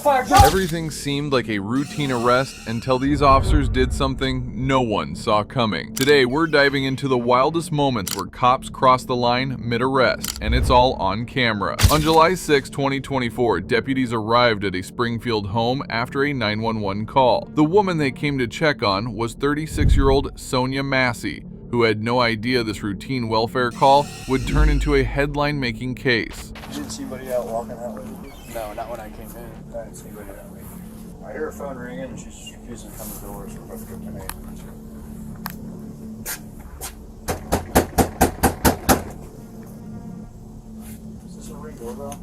fired. Everything seemed like a routine arrest until these officers did something no one saw coming. Today, we're diving into the wildest moments where cops cross the line mid-arrest, and it's all on camera. On July 6, 2024, deputies arrived at a Springfield home after a 911 call. The woman they came to check on was 36-year-old Sonia Massey, who had no idea this routine welfare call would turn into a headline-making case. You didn't see anybody out walking that way? No, not when I came in. I didn't see anybody that way. I hear her phone ringing and she's refusing to come to the door, so we're about to go to me. Is this a ring doorbell?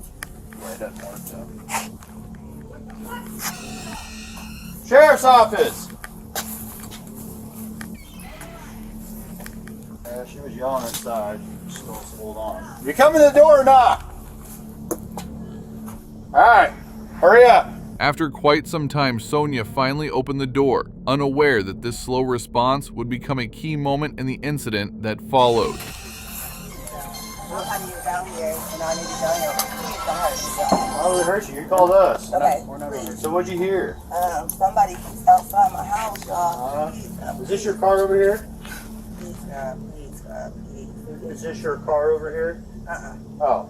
Yeah, it doesn't work though. Sheriff's office! Yeah, she was yelling inside. Still hold on. You coming to the door or not? Alright, hurry up. After quite some time, Sonia finally opened the door, unaware that this slow response would become a key moment in the incident that followed. Why would it hurt you? You called us. Okay, Please. So what'd you hear? Somebody outside my house, y'all. Is this your car over here? Please, please. Is this your car over here? Oh.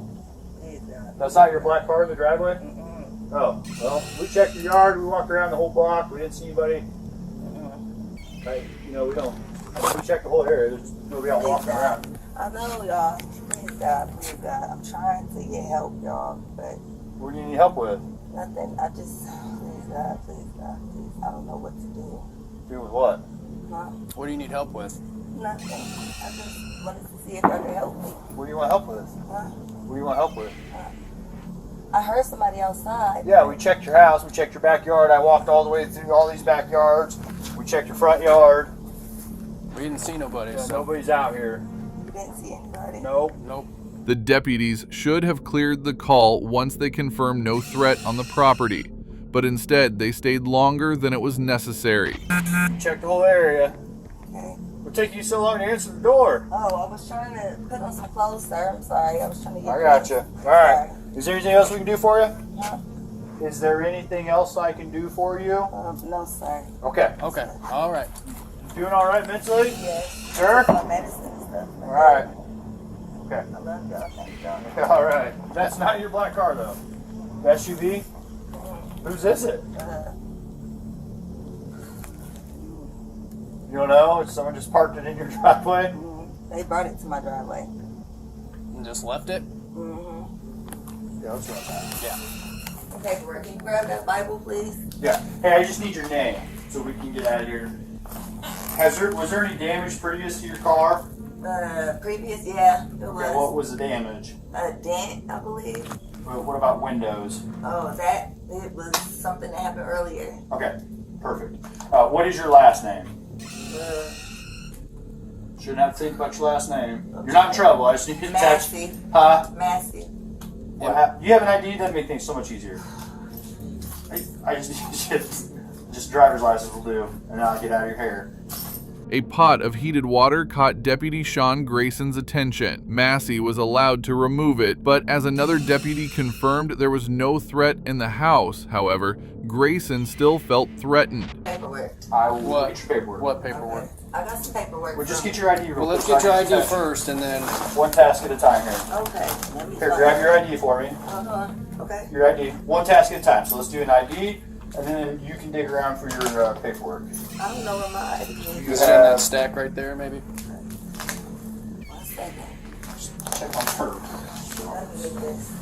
Please, That's not your black car in the driveway? Mm-mm. Oh. Well, we checked your yard. We walked around the whole block. We didn't see anybody. Right? You know, we don't. We checked the whole area. There's nobody out walking around. I know, y'all. Please, God. I'm trying to get help, y'all, but What do you need help with? nothing. I just, please, God. I don't know what to do. Do with what? Huh? What do you need help with? Nothing. I just wanted to see if y'all could help me. What do you want help with? Huh? What do you want help with? I heard somebody outside. Yeah, we checked your house. We checked your backyard. I walked all the way through all these backyards. We checked your front yard. We didn't see nobody. Yeah, So nobody's out here. You didn't see anybody. Nope. The deputies should have cleared the call once they confirmed no threat on the property, but instead they stayed longer than it was necessary. Checked the whole area. Okay. What took you so long to answer the door? Oh, I was trying to put on some clothes, sir. I'm sorry. I was trying to get I got you. All right. Sorry. Is there anything else we can do for you? Huh? Is there anything else I can do for you? No, sir. Okay. okay, all right. Doing all right mentally? Yes. Sure? My medicine and stuff. All right. Okay. I love y'all. Thank y'all. All right. That's not your black car, though. The SUV? Whose is it? You don't know? Someone just parked it in your driveway? They brought it to my driveway. And just left it? Yeah, let's run that. Yeah. Okay, can you grab that Bible, please? Yeah. Hey, I just need your name so we can get out of here. Was there any damage previous to your car? Previous, yeah, it was. Okay, what was the damage? A dent, I believe. What about windows? Oh, it was something that happened earlier. Okay, perfect. What is your last name? Shouldn't have to think about your last name. You're not in trouble. I just need to text. Massey. Huh? Massey. You have an ID? That'd make things so much easier. I just need just driver's license will do, and I'll get out of your hair. A pot of heated water caught Deputy Sean Grayson's attention. Massey was allowed to remove it, but as another deputy confirmed there was no threat in the house, however, Grayson still felt threatened. Paperwork. I will get your paperwork. What paperwork? Okay. I got some paperwork. Well, just get your ID real Well, let's quick. get your ID first, and then One task at a time here. Okay. Let me Here, grab your ID for me. Okay. Your ID. One task at a time. So let's do an ID, and then you can dig around for your paperwork. I don't know where my ID is. You is it in that stack right there, maybe? 1 second. Just check on her. Let me get this.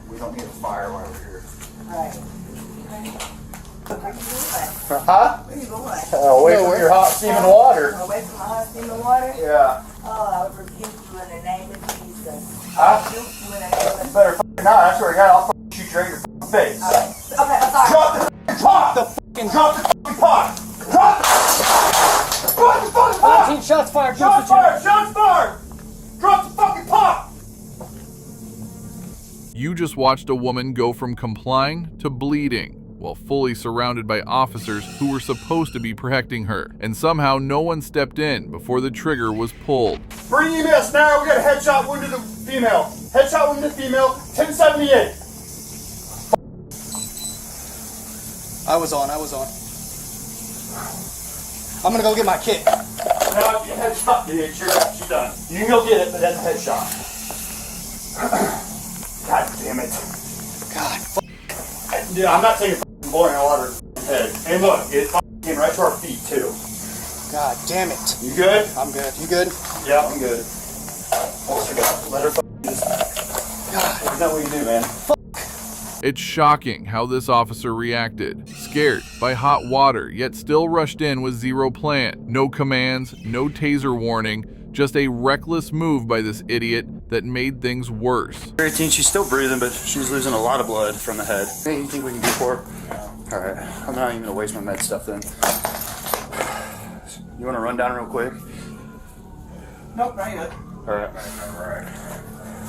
We don't need a fire while we're here. Alright. Where you going? Huh? Where you going? Away from your hot steaming water. Away from my hot steaming water? Yeah. Oh, I would rebuke you in the name of Jesus. Huh? Rebuke you in the name of You better f***ing not. I swear to God, I'll f***ing shoot you right in your f***ing face. Okay, I'm sorry. Drop the f***ing pot! Drop the f***ing pot! Drop the fucking pot! 19 shots fired. Shots fired! Shots fired! Drop the fucking pot! You just watched a woman go from complying to bleeding, while fully surrounded by officers who were supposed to be protecting her, and somehow no one stepped in before the trigger was pulled. Bring EMS now. We got a headshot wound to the female. Headshot wound to the female. 1078. I was on. I'm gonna go get my kit. No, you headshot, dude. She's done. You can go get it, but that's a headshot. God damn it. God. Dude, I'm not taking boiling water in the head. And look, it came right to our feet, too. God damn it. You good? I'm good. You good? Yeah, I'm good. Let her just... God. Isn't that what you do, man? It's shocking how this officer reacted. Scared by hot water, yet still rushed in with zero plan. No commands, no taser warning, just a reckless move by this idiot that made things worse. 18, she's still breathing, but she's losing a lot of blood from the head. Anything you think we can do for her? All right, I'm not even gonna waste my med stuff then. You wanna run down real quick? Nope, not yet. All right.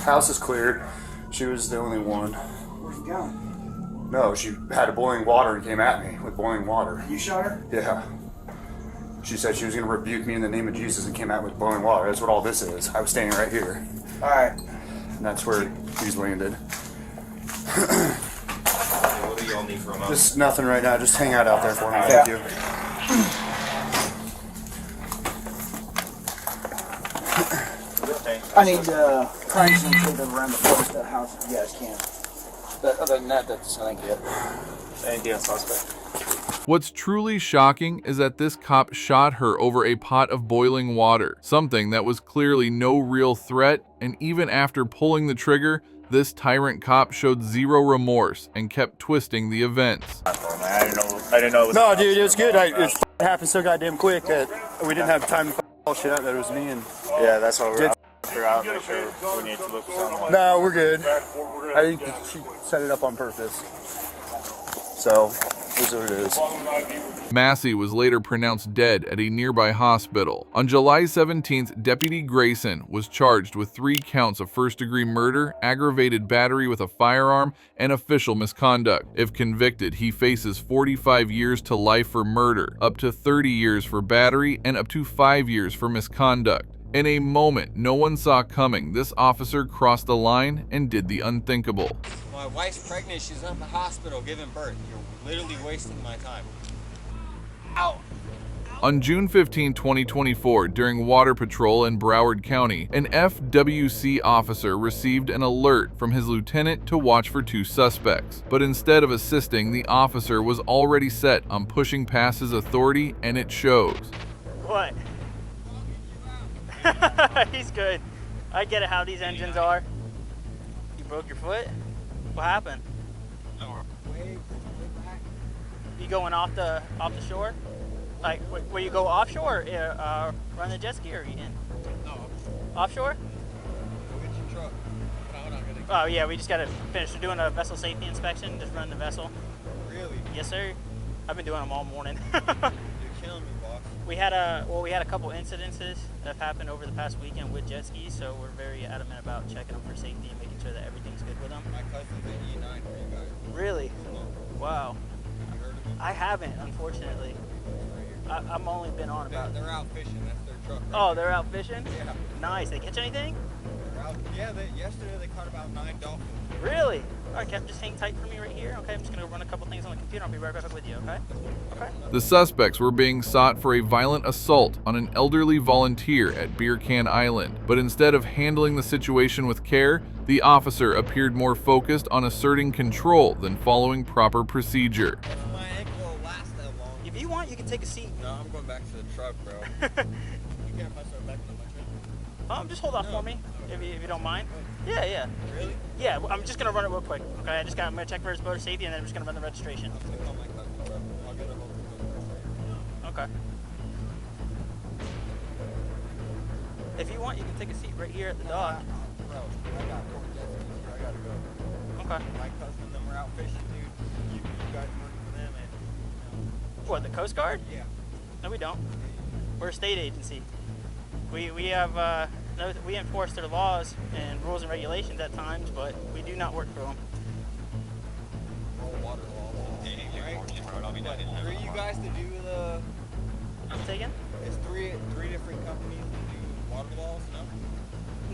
House is cleared. She was the only one. Where's he going? No, she had boiling water and came at me with boiling water. You shot her? Yeah. She said she was going to rebuke me in the name of Jesus and came out with boiling water. That's what all this is. I was standing right here. Alright. And that's where he's landed. What do y'all need from us? Just nothing right now. Just hang out there for me. Thank you. I need cranes and take them around the post of the house if you guys can. But other than that, that's I think it. Anything else suspect? What's truly shocking is that this cop shot her over a pot of boiling water, something that was clearly no real threat, and even after pulling the trigger, this tyrant cop showed zero remorse and kept twisting the events. I didn't know. It was No, dude, it was good. It happened so goddamn quick that we didn't have time to all shit out that it was me. And Yeah, that's what we're figure out. Make sure we need to look for someone. no, we're good. I think she set it up on purpose. So, here's what it is. Massey was later pronounced dead at a nearby hospital. On July 17th, Deputy Grayson was charged with 3 counts of first-degree murder, aggravated battery with a firearm, and official misconduct. If convicted, he faces 45 years to life for murder, up to 30 years for battery, and up to 5 years for misconduct. In a moment no one saw coming, this officer crossed the line and did the unthinkable. My wife's pregnant, she's at the hospital giving birth. You're literally wasting my time. Ow! On June 15, 2024, during water patrol in Broward County, an FWC officer received an alert from his lieutenant to watch for 2 suspects. But instead of assisting, the officer was already set on pushing past his authority, and it shows. What? He's good. I get it how these engines are. You broke your foot? What happened? You going off the shore? Like where you go offshore or run the jet ski or you in? No. Offshore? Go get your truck. Oh yeah, we just gotta finish doing a vessel safety inspection, just run the vessel. Really? Yes sir. I've been doing them all morning. You're killing me, boss. We had a couple incidences that have happened over the past weekend with jet skis, so we're very adamant about checking them for safety and making sure that everything's good with them. My cousin's an E9 for you guys. Really? Wow. You heard of me? I haven't, unfortunately. I'm only been on about. They're out fishing. That's their truck. Right Oh, there. they're out fishing? Yeah. Nice. They catch anything? They're out. Yeah. Yesterday they caught about 9 dolphins. Really? All right, Captain, just hang tight for me right here. Okay, I'm just gonna run a couple things on the computer. I'll be right back with you. Okay? Okay. The suspects were being sought for a violent assault on an elderly volunteer at Beer Can Island, but instead of handling the situation with care, the officer appeared more focused on asserting control than following proper procedure. My ankle will last that long. If you want, you can take a seat. No, I'm going back to the truck, bro. You can't if I start backing on my truck. Just hold off for me, if you don't mind. Yeah. Really? Yeah, I'm just gonna run it real quick. Okay, I'm gonna check for his motor safety, and then I'm just gonna run the registration. I'm gonna call my cousin, bro. I'll get a hold of him. Okay. If you want, you can take a seat right here at the dock. Bro, I got 4 jet skis here. I gotta go. Okay. My cousin and them are out fishing, dude. You guys work for them, and What, the Coast Guard? yeah. No, we don't. We're a state agency. We have we enforce their laws and rules and regulations at times, but we do not work for them. All water laws. Right? What, 3 you guys to do the? I'm taking? It's three different companies that do water laws. No.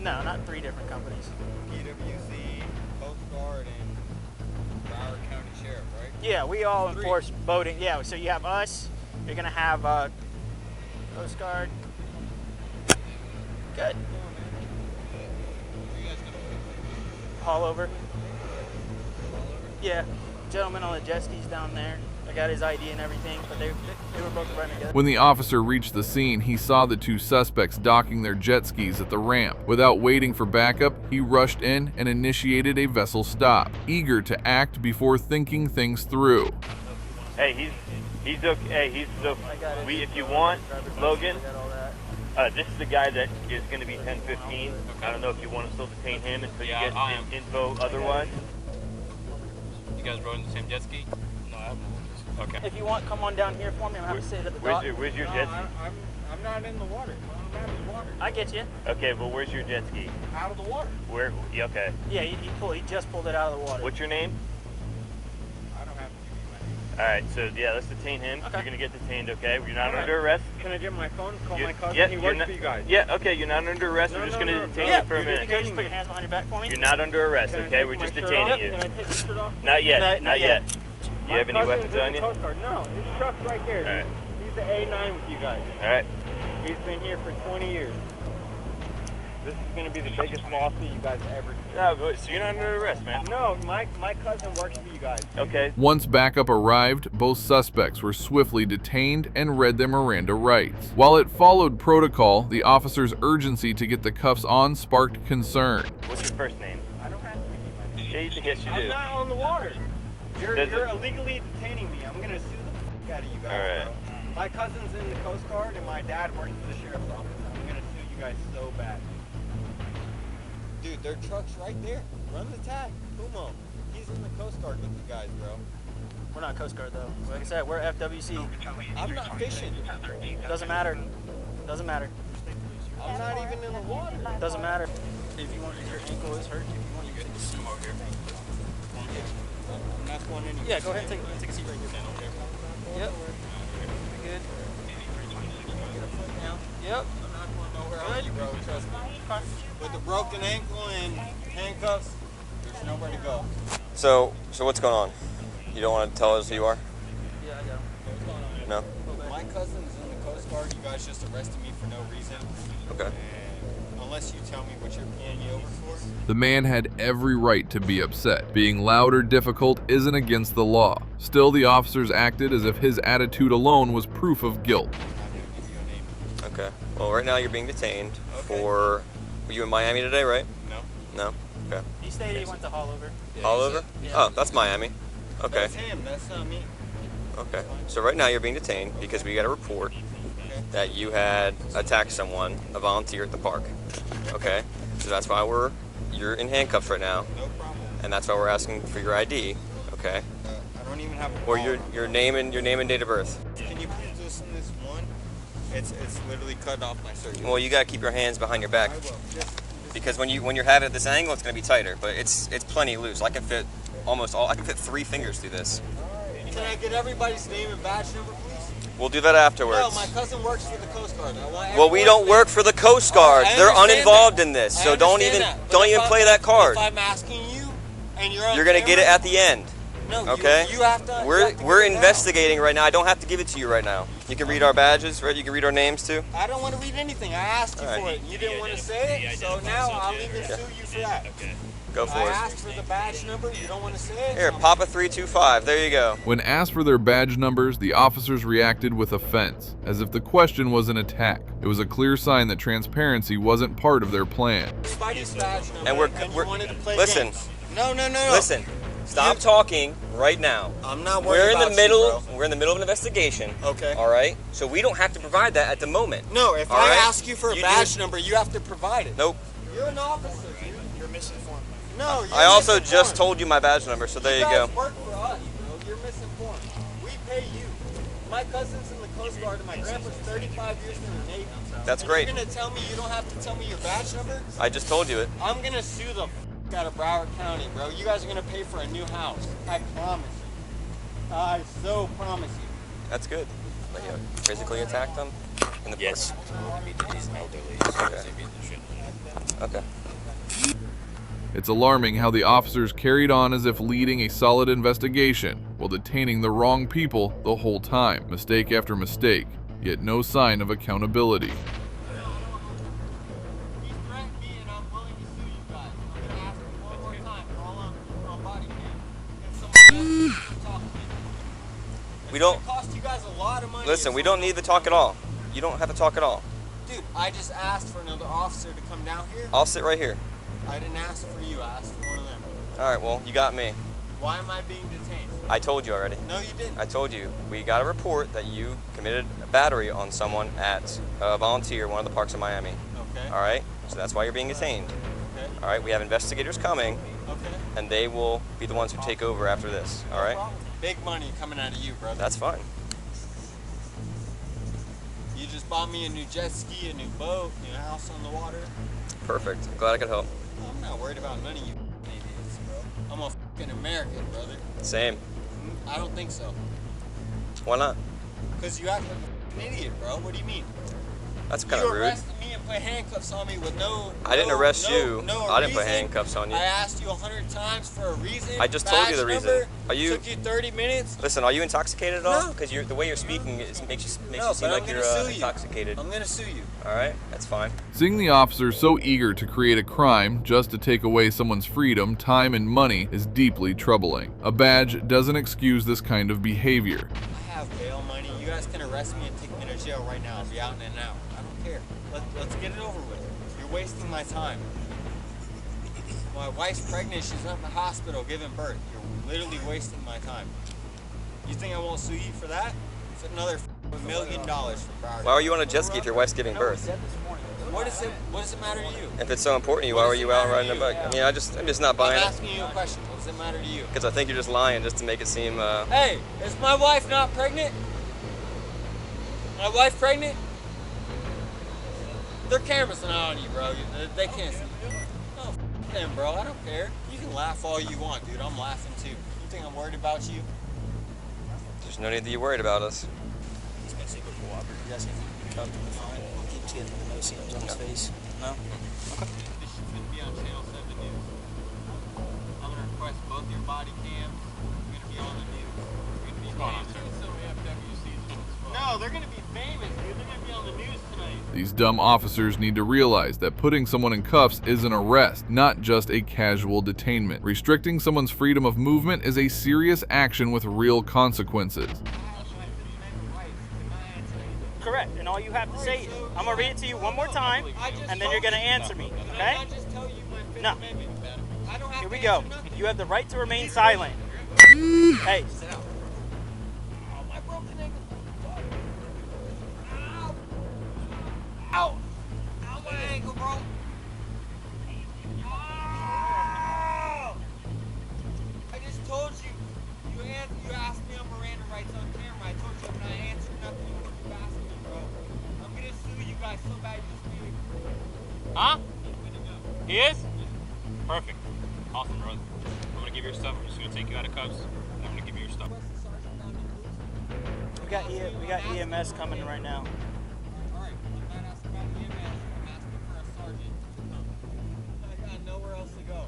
No, not 3 different companies. PWC, Coast Guard, and Broward County Sheriff, right? Yeah, we all enforce boating. Yeah, so you have us. You're gonna have Coast Guard. Good. Haul over. Yeah, gentleman on the jet skis down there. I got his ID and everything, but they were both running together. When the officer reached the scene, he saw the two suspects docking their jet skis at the ramp. Without waiting for backup, he rushed in and initiated a vessel stop, eager to act before thinking things through. Hey, he's okay. Hey, if you want, Logan, this is the guy that is going to be 1015. I don't know if you want to still detain him until you get info otherwise. You guys rode in the same jet ski? No, I haven't. Okay. If you want, come on down here for me. I'm happy to sit at the dock. Where's your jet ski? I'm not in the water. I'm not in the water. I get you. Okay, well, where's your jet ski? Out of the water. Where? Yeah, okay. Yeah, he just pulled it out of the water. What's your name? I don't have to give you my name. All right, so yeah, let's detain him. Okay. You're gonna get detained, okay? You're not under arrest. Can I get my phone? Call You- my cousin. yeah, he you're works not- for you guys. Yeah, okay, you're not under arrest. We're just gonna detain Yeah, you for a you minute. can just put your hands behind your back for me. You're not under arrest, Can I okay? take We're my just shirt detaining off? you. Can I take my shirt off? Not yet. Not yet. Do you have any weapons on you? All No, his truck's right there. right. He's the A9 with you guys. right. He's been here for 20 years. This is going to be the biggest lawsuit you guys ever seen. No, but so you're not under arrest, man. No, my cousin works for you guys. Okay. Once backup arrived, both suspects were swiftly detained and read their Miranda rights. While it followed protocol, the officer's urgency to get the cuffs on sparked concern. What's your first name? I don't have to give you my name. Yes, you I'm do. not on the water. You're Does it- illegally detaining me. I'm going to sue the out of you guys. All right. Bro. My cousin's in the Coast Guard and my dad works for the sheriff's office. I'm going to sue you guys so bad. Dude, their truck's right there. Run the tag. Kumo. He's in the Coast Guard with you guys, bro. We're not Coast Guard though. Like I said, we're FWC. I'm not fishing. Doesn't matter. Doesn't matter. I'm not even in the water. Doesn't matter. If you want, if your ankle is hurt, if you want, you can take a seat over here. I'm not going anywhere. Yeah, go ahead and take a seat right here. Yep. Good. Get a foot down. Yep. I'm not going nowhere else, bro. Trust me. With a broken ankle and handcuffs, there's nowhere to go. So what's going on? You don't want to tell us who you are? Yeah, I got him. No? My cousin's in the Coast Guard. You guys just arrested me for no reason. Okay. And unless you tell me what you're paying me over for. The man had every right to be upset. Being loud or difficult isn't against the law. Still, the officers acted as if his attitude alone was proof of guilt. I'm not going to give you a name. Okay. Well, right now you're being detained for... Were you in Miami today, right? No. No? Okay. He stated he went to haul over. All over? Yeah. Oh, that's Miami. Okay. That's him. That's not me. Okay. So right now you're being detained because we got a report that you had attacked someone, a volunteer at the park. Okay. So that's why you're in handcuffs right now, No problem. and that's why we're asking for your ID. Okay. I don't even have a Or wallet. your name and date of birth. Can you please listen to this one? It's literally cut off my surgery. Well, you gotta keep your hands behind your back I will. because when you're having it at this angle, it's gonna be tighter. But it's plenty loose. I can fit I can fit 3 fingers through this. Can I get everybody's name and badge number, please? We'll do that afterwards. No, my cousin works for the Coast Guard. I want Well, we don't work for the Coast Guard. I They're understand uninvolved that. in this, I so don't understand even that. But if play that card. If I'm asking you, and you're on You're gonna get it camera, at the end. No, Okay? You have to. We're give it now. investigating right now. I don't have to give it to you right now. You can read our badges, right? You can read our names too. I don't want to read anything. I asked you All right. for it. And you didn't want to say it, so now I'll even sue you for that. Go for I it. asked for the badge number. You don't want to say it. Here, so I'm- Papa 325. There you go. When asked for their badge numbers, the officers reacted with offense, as if the question was an attack. It was a clear sign that transparency wasn't part of their plan. Everybody's badge number. And you wanted to play listen. games. No. Listen. Stop talking right now. I'm not worried We're in about the middle. You, bro. We're in the middle of an investigation. Okay. All right. So we don't have to provide that at the moment. No, if All I right? ask you for a You badge do- number, you have to provide it. Nope. You're an officer, dude. You're misinformed. No, you're I also misinformed. just told you my badge number, so there you go. guys work for us, bro. You're misinformed. We pay you. My cousin's in the Coast Guard, and my grandpa's 35 years in the Navy. That's And great. You're gonna tell me you don't have to tell me your badge number? I just told you it. I'm gonna sue the out of Broward County, bro. You guys are gonna pay for a new house. I promise you. I so promise you. That's good. But you physically attacked them in the park? Yes. He's elderly. So Okay. Okay. It's alarming how the officers carried on as if leading a solid investigation while detaining the wrong people the whole time, mistake after mistake, yet no sign of accountability. He threatened me and I'm willing to sue you guys. I'm gonna ask you one more time. We're all on body cam. And someone else can talk to me. We don't. It's gonna cost you guys a lot of money. Listen, we don't need to talk at all. You don't have to talk at all. Dude, I just asked for another officer to come down here. I'll sit right here. I didn't ask for you, I asked for one of them. All right, well, you got me. Why am I being detained? I told you already. No, you didn't. I told you. We got a report that you committed a battery on someone at Volunteer, one of the parks in Miami. Okay. All right? So that's why you're being detained. Okay. All right? We have investigators coming, Okay. and they will be the ones who take over after this. All right? Big money coming out of you, brother. That's fine. You just bought me a new jet ski, a new boat, new house on the water. Perfect. I'm glad I could help. I'm not worried about none of you idiots, bro. I'm a fucking American, brother. Same. I don't think so. Why not? Because you act like an idiot, bro. What do you mean? That's kind You of rude. arrested me and put handcuffs on me with I didn't arrest you. No I didn't put reason. handcuffs on you. I asked you 100 times for a reason. I just told you the Badge reason. number. Are you- Took you 30 minutes. Listen, are you intoxicated at all? No. Because the way you're speaking makes you No, seem but like I'm you're gonna sue you. intoxicated. I'm gonna sue you. All right? That's fine. Seeing the officers so eager to create a crime just to take away someone's freedom, time, and money is deeply troubling. A badge doesn't excuse this kind of behavior. I have bail money. You guys can arrest me and take me to jail right now. I'll be out in an hour. I don't care. Let's get it over with. You're wasting my time. My wife's pregnant. She's not in the hospital giving birth. You're literally wasting my time. You think I won't sue you for that? It's another $1 million for Broward. Why are you on a jet ski if your wife's giving birth? What does it matter to you? If it's so important to you, why were you out riding a bike? I mean, I'm just not I'm buying it. asking you a question. What does it matter to you? Because I think you're just lying just to make it seem. Hey, is my wife not pregnant? My wife pregnant? Their cameras not on you, bro. They can't see you. Oh, f them, bro. I don't care. You can laugh all you want, dude. I'm laughing too. You think I'm worried about you? There's no need that you're worried about us. He's been super cooperative. You guys can come to the fine. He keeps getting the no-see-ums on his face. No? This shit's gonna be on Channel 7 News. I'm gonna request both your body cams. You're gonna be on the news. You're gonna be famous. No, they're gonna be famous, dude. They're gonna be on the news tonight. These dumb officers need to realize that putting someone in cuffs is an arrest, not just a casual detainment. Restricting someone's freedom of movement is a serious action with real consequences. Correct. And all you have to say is, I'm going to read it to you one more time, and then you're going to answer me. Okay? No. Here we go. You have the right to remain silent. Hey, sit down. Oh, my broken ankle. Ow! Ow! Ow, my ankle, bro. Ow! I just told you. You asked me on Miranda rights on camera. I told you I'm not answering nothing. You asked me, bro. I'm gonna sue you guys so bad you just need. Huh? He is? Perfect. Awesome, brother. I'm gonna give you your stuff. I'm just gonna take you out of cuffs, and I'm gonna give you your stuff. we got EMS coming right now. Alright, I'm not asking about EMS. I'm asking for a sergeant. I got nowhere else to go.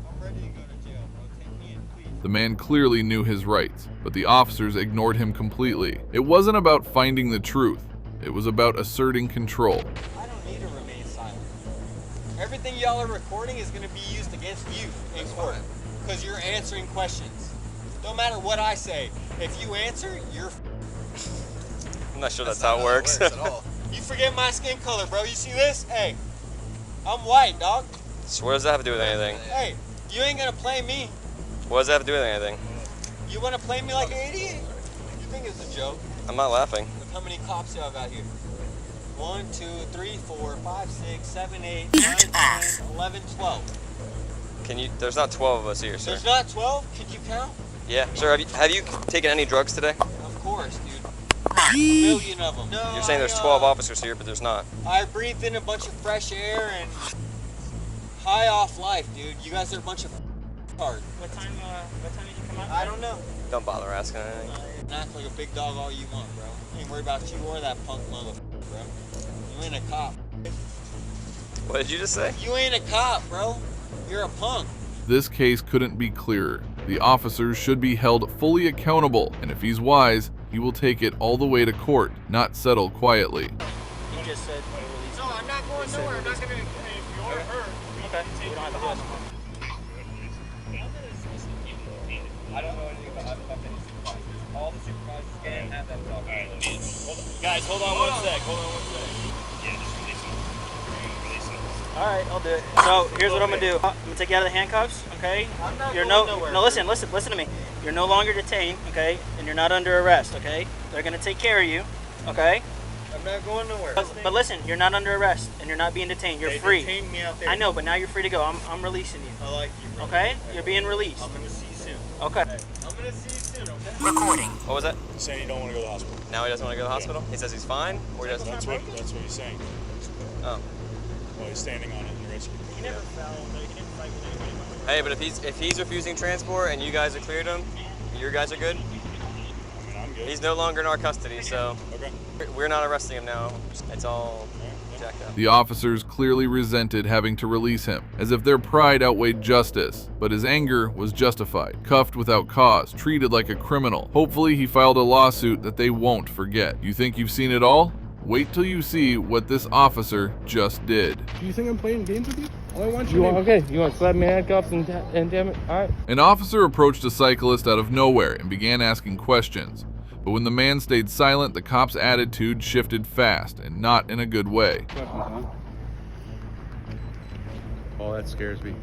I'm ready to go to jail, bro. Take me in, please. The man clearly knew his rights, but the officers ignored him completely. It wasn't about finding the truth. It was about asserting control. I don't need to remain silent. Everything y'all are recording is going to be used against you in court because you're answering questions. Don't matter what I say. If you answer, you're I'm not sure that's how it works. You forget my skin color, bro. You see this? Hey, I'm white, dog. So what does that have to do with anything? Hey, you ain't going to play me. What does that have to do with anything? You want to play me like an idiot? You think it's a joke? I'm not laughing. Look how many cops you have out here. 1, 2, 3, 4, 5, 6, 7, 8, 9, 10, 11, 12. Can you? There's not 12 of us here, sir. There's not 12? Could you count? Yeah, sir. Have you taken any drugs today? Of course, dude. A million of them. No, You're saying there's 12 officers here, but there's not. I breathed in a bunch of fresh air and high off life, dude. You guys are a bunch of hard. What time did you come out? I don't know. Don't bother asking anything. Act like a big dog all you want, bro. I ain't worried about you or that punk motherfucker, bro. You ain't a cop. What did you just say? You ain't a cop, bro. You're a punk. This case couldn't be clearer. The officers should be held fully accountable, and if he's wise, he will take it all the way to court, not settle quietly. You just said No, I'm not going nowhere. I'm not going to. If you're hurt, okay. We don't have to do it. I don't know anything about supervisors. All the supervisors can have that talk. Guys, hold on one sec. Yeah, just release him. All right, I'll do it. So here's what I'm gonna do. I'm gonna take you out of the handcuffs, okay? You're no. Listen to me. You're no longer detained, okay? And you're not under arrest, okay? They're gonna take care of you, okay? I'm not going nowhere. But listen, you're not under arrest and you're not being detained. You're free. They detained me out there. I know, but now you're free to go. I'm releasing you. I like you, bro. Okay? You're being released. I'm gonna see you soon. Okay. I'm gonna see you soon, okay? Recording. What was that? He's saying he don't want to go to the hospital. Now he doesn't want to go to the hospital? He says he's fine? Or he doesn't? That's what he's saying. Oh. Well, he's standing on it in the rescue. He never fell. He didn't fight with anybody. Hey, but if he's refusing transport and you guys have cleared him, you guys are good? I mean, I'm good. He's no longer in our custody, so Okay. we're not arresting him now. It's all jacked up. The officers clearly resented having to release him, as if their pride outweighed justice, but his anger was justified. Cuffed without cause, treated like a criminal. Hopefully he filed a lawsuit that they won't forget. You think you've seen it all? Wait till you see what this officer just did. Do you think I'm playing games with you? All I want You want to slap me handcuffs and damn it? All right. An officer approached a cyclist out of nowhere and began asking questions. But when the man stayed silent, the cop's attitude shifted fast, and not in a good way. Questions, huh? Oh, that scares me.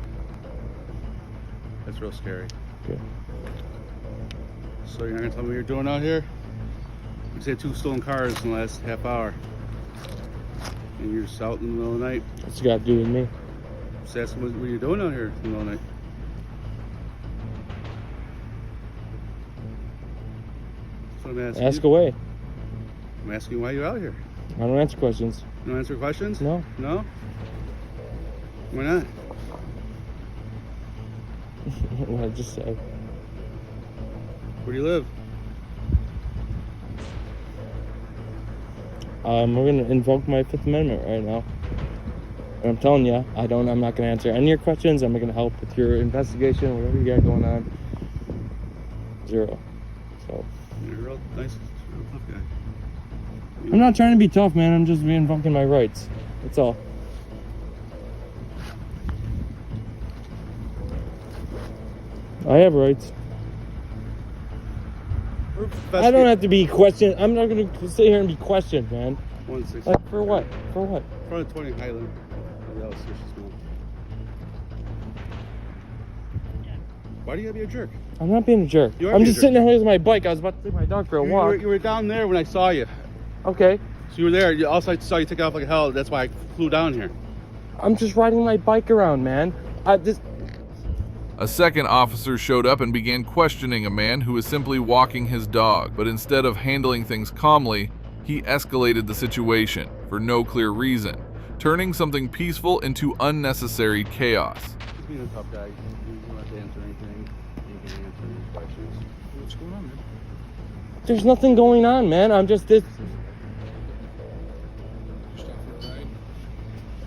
That's real scary. Okay. So you're not gonna tell me what you're doing out here? You said 2 stolen cars in the last half hour. And you're just out in the middle of the night. What's it got to do with me? Just asking what you're doing out here in the middle of the night. That's what I'm asking Ask you. away. I'm asking why you're out here. I don't answer questions. You don't answer questions? No. No? Why not? What I just said. Where do you live? We're going to invoke my Fifth Amendment right now. And I'm telling you, I'm not going to answer any of your questions. I'm not going to help with your investigation, whatever you got going on. 0. So. You're a real nice, real tough guy. I'm not trying to be tough, man. I'm just invoking my rights. That's all. I have rights. I don't have to be questioned. I'm not going to sit here and be questioned, man. 160. Like, for what? For what? Front of 20 Highland. That was suspicious, man. Why do you gotta be a jerk? I'm not being a jerk. You are I'm being just a jerk. sitting here with my bike. I was about to take my dog for a walk. You were down there when I saw you. Okay. So you were there. Also, I saw you take off like hell. That's why I flew down here. I'm just riding my bike around, man. A second officer showed up and began questioning a man who was simply walking his dog, but instead of handling things calmly, he escalated the situation for no clear reason, turning something peaceful into unnecessary chaos. Just being a tough guy. You don't have to answer anything. You can answer any questions. What's going on, man? There's nothing going on, man. I'm just this.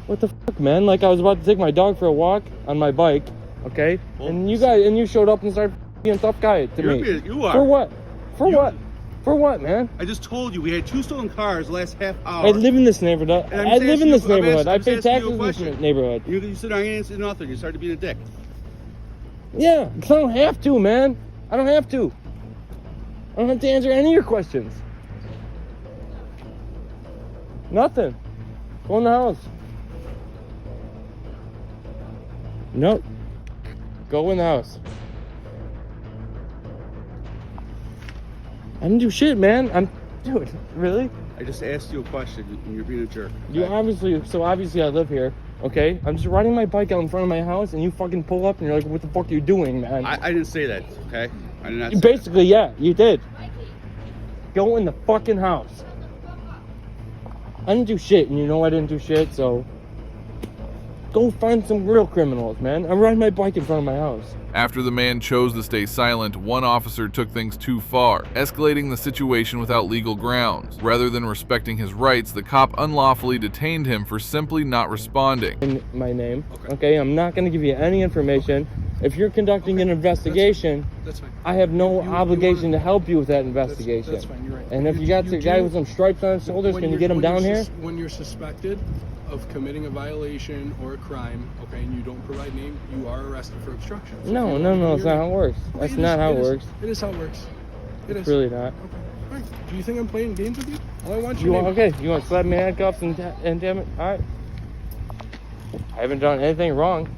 What the fuck, man? Like, I was about to take my dog for a walk on my bike, okay? Well, and you showed up and started being a tough guy to me. You are. For what? For what? For what, man? I just told you we had 2 stolen cars the last half hour. I live in this neighborhood. And I'm I just live asking in this you- I'm neighborhood. I asking pay you a taxes in this question. neighborhood. You said I ain't answered nothing. You started being a dick. Yeah, because I don't have to, man. I don't have to. I don't have to answer any of your questions. Nothing. Go in the house. Nope. Go in the house. I didn't do shit, man. Dude, really? I just asked you a question and you're being a jerk. You obviously I live here, okay? I'm just riding my bike out in front of my house and you fucking pull up and you're like, what the fuck are you doing, man? I didn't say that, okay? I did not say Basically, yeah, you did. Go in the fucking house. I didn't do shit, and you know I didn't do shit, so Go find some real criminals, man. I'm riding my bike in front of my house. After the man chose to stay silent, one officer took things too far, escalating the situation without legal grounds. Rather than respecting his rights, the cop unlawfully detained him for simply not responding. In my name, okay? I'm not going to give you any information. If you're conducting an investigation, that's fine. I have no obligation to help you with that investigation. That's fine, you're right. And if you got the guy with some stripes on his shoulders, can you get him down here? When you're suspected of committing a violation or a crime, okay, and you don't provide name, you are arrested for obstruction. So No, that's not how it works. That's not how it works. It is how it works. It is. Really not. Okay. All right. Do you think I'm playing games with you? All I want You want, okay, you want to slap me in handcuffs and damn it? All right. I haven't done anything wrong.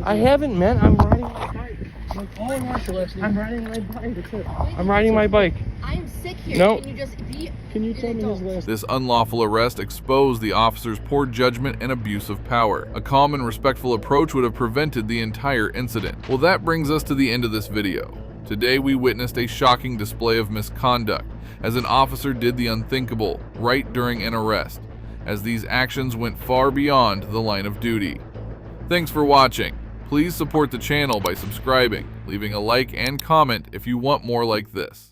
I haven't, man. I'm riding my bike. I'm riding my bike. I'm riding my bike. I'm sick here. No. Can you just be Can you tell me his last? This unlawful arrest exposed the officer's poor judgment and abuse of power. A calm and respectful approach would have prevented the entire incident. Well, that brings us to the end of this video. Today we witnessed a shocking display of misconduct, as an officer did the unthinkable right during an arrest, as these actions went far beyond the line of duty. Thanks for watching. Please support the channel by subscribing, leaving a like and comment if you want more like this.